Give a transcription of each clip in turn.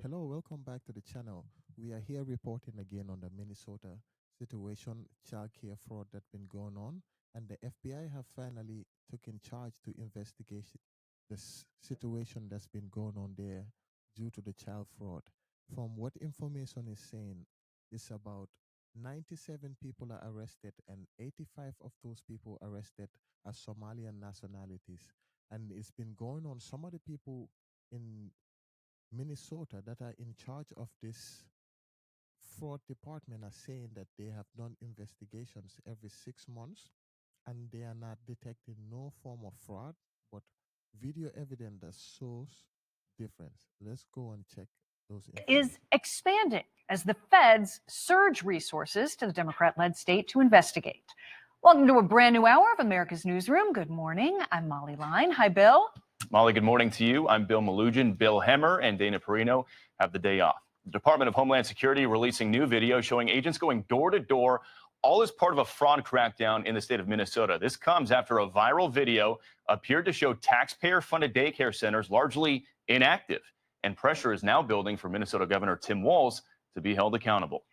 Hello, welcome back to the channel. We are here reporting again on the Minnesota situation, childcare fraud that's been going on, and the FBI have finally taken charge to investigate this situation that's been going on there due to the child fraud. From what information is saying, it's about 97 people are arrested, and 85 of those people arrested are Somalian nationalities. And it's been going on. Some of the people in Minnesota that are in charge of this fraud department are saying that they have done investigations every 6 months and they are not detecting no form of fraud, but video evidence that shows difference. Let's go and check those is information. expanding as the feds surge resources to the Democrat-led state to investigate. Welcome to a brand new hour of America's Newsroom. Good morning. I'm Molly Line. Hi, Bill. Molly, good morning to you. I'm Bill Malugin. Bill Hemmer and Dana Perino have the day off. The Department of Homeland Security releasing new video showing agents going door to door, all as part of a fraud crackdown in the state of Minnesota. This comes after a viral video appeared to show taxpayer-funded daycare centers largely inactive. And pressure is now building for Minnesota Governor Tim Walz to be held accountable.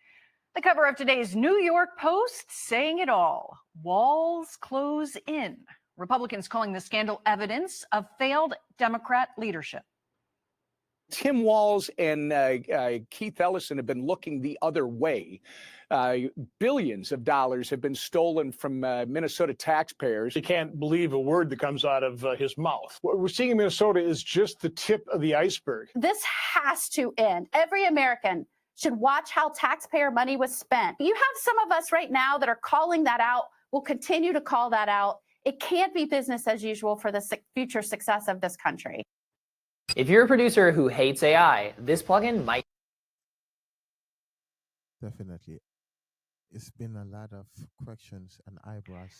The cover of today's New York Post saying it all. Walls close in. Republicans calling the scandal evidence of failed Democrat leadership. Tim Walz and Keith Ellison have been looking the other way. Billions of dollars have been stolen from Minnesota taxpayers. You can't believe a word that comes out of his mouth. What we're seeing in Minnesota is just the tip of the iceberg. This has to end. Every American should watch how taxpayer money was spent. You have some of us right now that are calling that out, will continue to call that out. It can't be business as usual for the future success of this country. If you're a producer who hates AI, this plugin might. Definitely. It's been a lot of questions and eyebrows.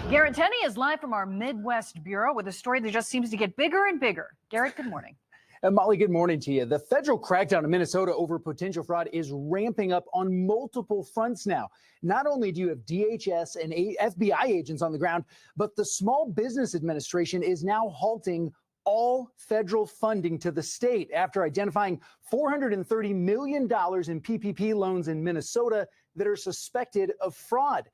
Garrett Tenney is live from our Midwest Bureau with a story that just seems to get bigger and bigger. Garrett, good morning. Molly, good morning to you. The federal crackdown in Minnesota over potential fraud is ramping up on multiple fronts now. Not only do you have DHS and FBI agents on the ground, but the Small Business Administration is now halting all federal funding to the state after identifying $430 million in PPP loans in Minnesota that are suspected of fraud.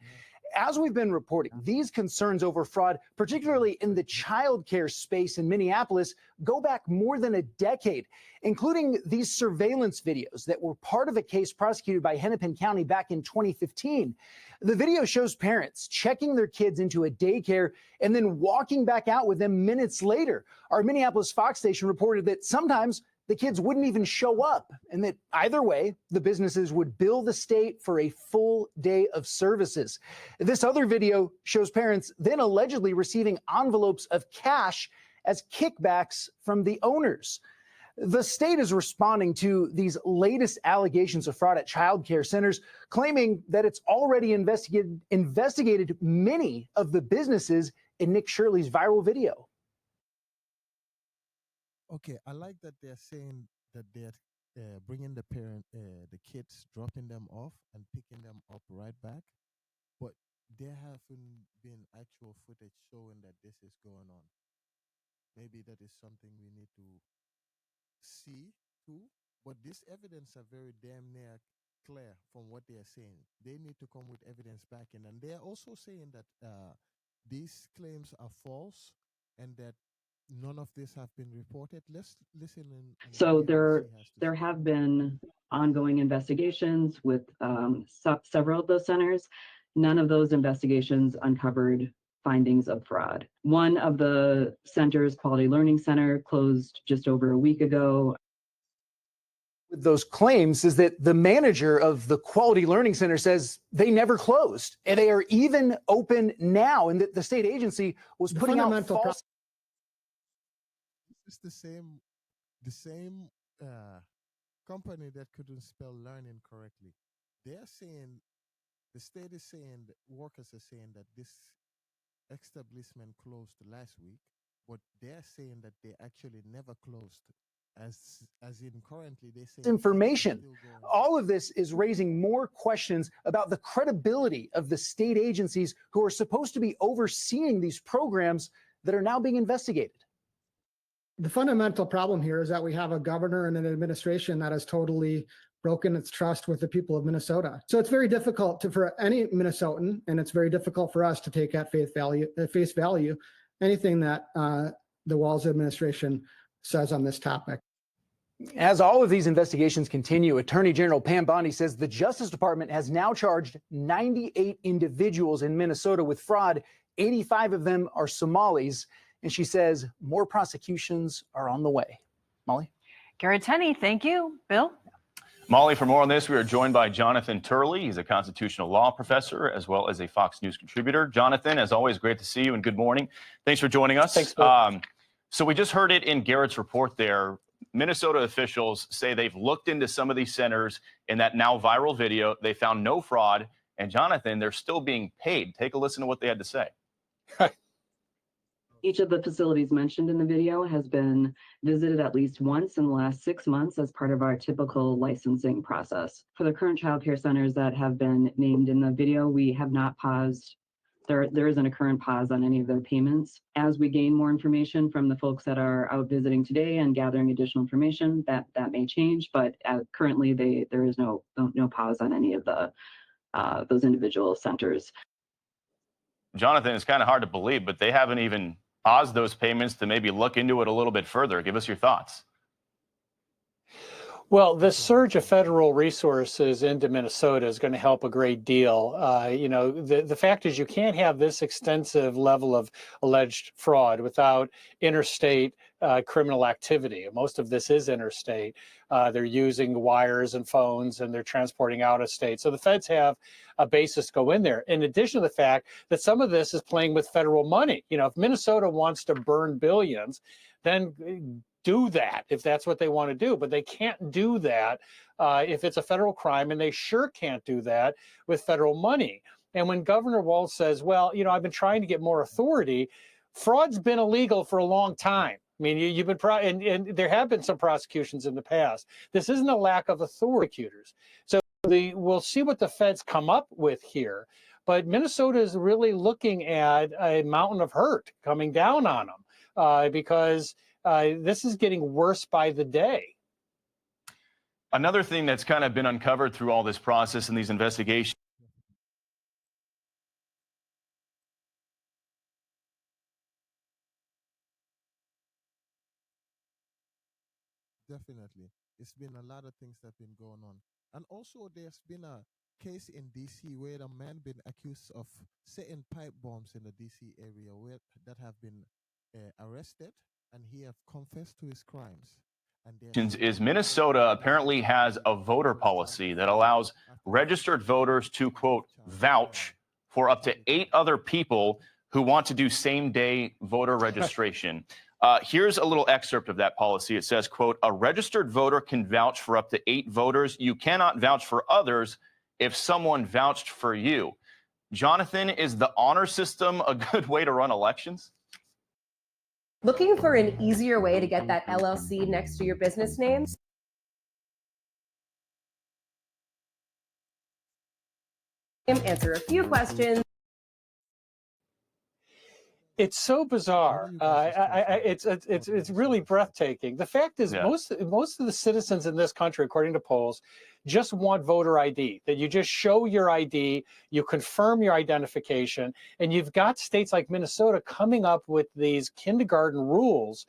As we've been reporting, these concerns over fraud, particularly in the child care space in Minneapolis, go back more than a decade, including these surveillance videos that were part of a case prosecuted by Hennepin County back in 2015. The video shows parents checking their kids into a daycare and then walking back out with them minutes later. Our Minneapolis Fox station reported that sometimes the kids wouldn't even show up, and that either way, the businesses would bill the state for a full day of services. This other video shows parents then allegedly receiving envelopes of cash as kickbacks from the owners. The state is responding to these latest allegations of fraud at child care centers, claiming that it's already investigated many of the businesses in Nick Shirley's viral video. Okay, I like that they're saying that they're bringing the kids, dropping them off and picking them up right back. But there haven't been actual footage showing that this is going on. Maybe that is something we need to see too. But this evidence are very damn near clear from what they are saying. They need to come with evidence back in. And they are also saying that these claims are false and that none of this have been reported. Let's listen in. So there have been ongoing investigations with several of those centers. None of those investigations uncovered findings of fraud. One of the centers, Quality Learning Center, closed just over a week ago. With those claims is that the manager of the Quality Learning Center says they never closed and they are even open now, and that the state agency was putting out false. It's the same company that couldn't spell learning correctly. They're saying, the state is saying, that workers are saying that this establishment closed last week, but they're saying that they actually never closed. As in currently they say Information. All of this is raising more questions about the credibility of the state agencies who are supposed to be overseeing these programs that are now being investigated. The fundamental problem here is that we have a governor and an administration that has totally broken its trust with the people of Minnesota. So it's very difficult for any Minnesotan, and it's very difficult for us to take at face value anything that the Walz administration says on this topic. As all of these investigations continue, Attorney General Pam Bondi says the Justice Department has now charged 98 individuals in Minnesota with fraud. 85 of them are Somalis. And she says more prosecutions are on the way. Molly? Garrett Tenney, thank you. Bill? Molly, for more on this, we are joined by Jonathan Turley. He's a constitutional law professor as well as a Fox News contributor. Jonathan, as always, great to see you and good morning. Thanks for joining us. Thanks, Bill. So we just heard it in Garrett's report there. Minnesota officials say they've looked into some of these centers in that now viral video. They found no fraud. And Jonathan, they're still being paid. Take a listen to what they had to say. Each of the facilities mentioned in the video has been visited at least once in the last 6 months as part of our typical licensing process. For the current child care centers that have been named in the video, we have not paused. There isn't a current pause on any of their payments. As we gain more information from the folks that are out visiting today and gathering additional information, that may change. But currently, there is no pause on any of the those individual centers. Jonathan, it's kind of hard to believe, but they haven't even paused those payments to maybe look into it a little bit further. Give us your thoughts. Well, the surge of federal resources into Minnesota is going to help a great deal. The fact is you can't have this extensive level of alleged fraud without interstate criminal activity. Most of this is interstate. They're using wires and phones, and they're transporting out of state. So the feds have a basis to go in there. In addition to the fact that some of this is playing with federal money. If Minnesota wants to burn billions, then do that if that's what they want to do, but they can't do that if it's a federal crime, and they sure can't do that with federal money. And when Governor Walz says, well, I've been trying to get more authority, fraud's been illegal for a long time. I mean, you've been and there have been some prosecutions in the past. This isn't a lack of authority. So we'll see what the feds come up with here. But Minnesota is really looking at a mountain of hurt coming down on them because this is getting worse by the day. Another thing that's kind of been uncovered through all this process and these investigations. Definitely. It's been a lot of things that have been going on. And also there's been a case in DC where a man been accused of setting pipe bombs in the DC area that have been arrested, and he have confessed to his crimes. And is Minnesota apparently has a voter policy that allows registered voters to, quote, vouch for up to 8 other people who want to do same-day voter registration. Here's a little excerpt of that policy. It says, quote, a registered voter can vouch for up to 8 voters. You cannot vouch for others if someone vouched for you. Jonathan, is the honor system a good way to run elections? Looking for an easier way to get that LLC next to your business name? Answer a few questions. It's so bizarre. It's really breathtaking. The fact is, most of the citizens in this country, according to polls, just want voter ID, that you just show your ID, you confirm your identification, and you've got states like Minnesota coming up with these kindergarten rules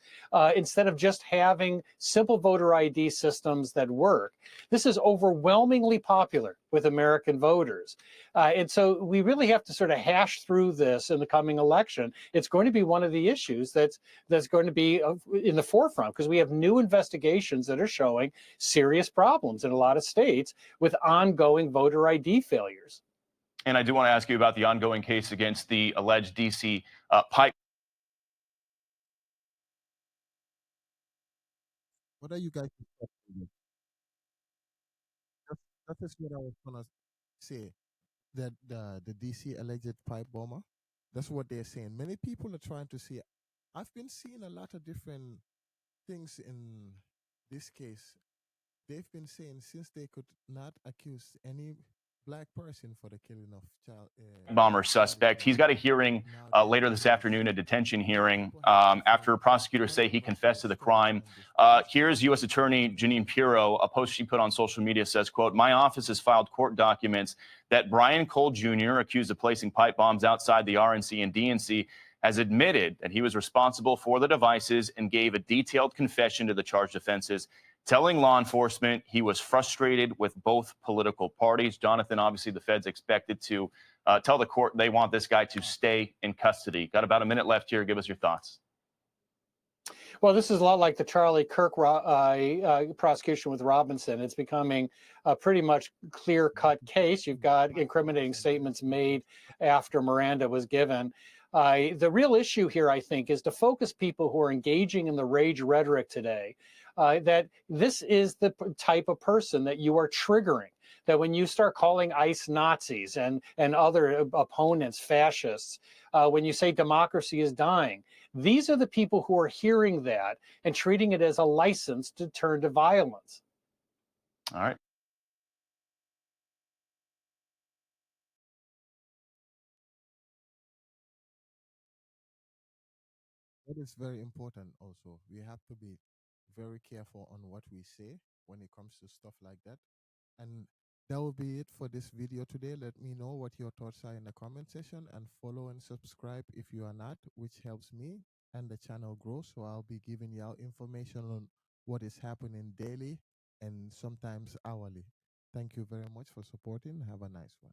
instead of just having simple voter ID systems that work. This is overwhelmingly popular with American voters. And so we really have to sort of hash through this in the coming election. It's going to be one of the issues that's going to be in the forefront, because we have new investigations that are showing serious problems in a lot of states with ongoing voter ID failures. And I do want to ask you about the ongoing case against the alleged DC pipe. What are you guys discussing? That is what I was going to say. That the DC alleged pipe bomber, that's what they're saying. Many people are trying to see. I've been seeing a lot of different things in this case. They've been saying since they could not accuse any black person for the killing of child bomber suspect. He's got a hearing later this afternoon, a detention hearing, after prosecutors say he confessed to the crime. Here's U.S. Attorney Janine Pirro. A post she put on social media says, quote, "My office has filed court documents that Brian Cole Jr., accused of placing pipe bombs outside the RNC and DNC, has admitted that he was responsible for the devices and gave a detailed confession to the charged offenses, telling law enforcement he was frustrated with both political parties." Jonathan, obviously the feds expected to tell the court they want this guy to stay in custody. Got about a minute left here. Give us your thoughts. Well, this is a lot like the Charlie Kirk prosecution with Robinson. It's becoming a pretty much clear-cut case. You've got incriminating statements made after Miranda was given. The real issue here, I think, is to focus people who are engaging in the rage rhetoric today, that this is the type of person that you are triggering. That when you start calling ICE Nazis and other opponents fascists, when you say democracy is dying, these are the people who are hearing that and treating it as a license to turn to violence. All right. It is very important also. We have to be very careful on what we say when it comes to stuff like that. And that will be it for this video today. Let me know what your thoughts are in the comment section, and follow and subscribe if you are not, which helps me and the channel grow. So I'll be giving y'all information on what is happening daily and sometimes hourly. Thank you very much for supporting. Have a nice one.